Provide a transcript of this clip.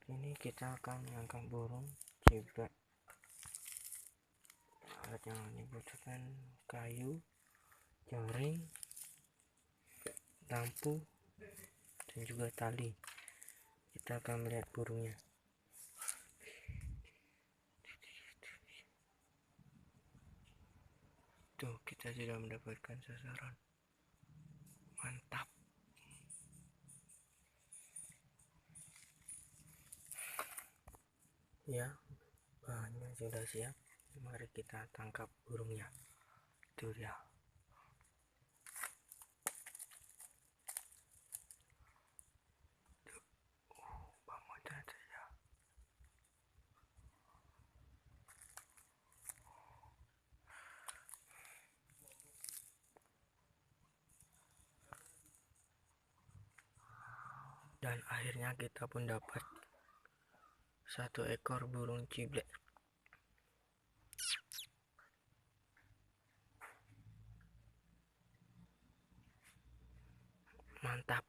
Ini kita akan menangkap burung ciblek. Alat yang dibutuhkan kayu, jaring, lampu, dan juga tali. Kita akan melihat burungnya. Tuh, kita sudah mendapatkan sasaran. Mantap. Ya, bahannya sudah siap. Mari kita tangkap burungnya. Itu dia. Bangun saja. Dan akhirnya kita pun dapat satu ekor burung ciblek. Mantap.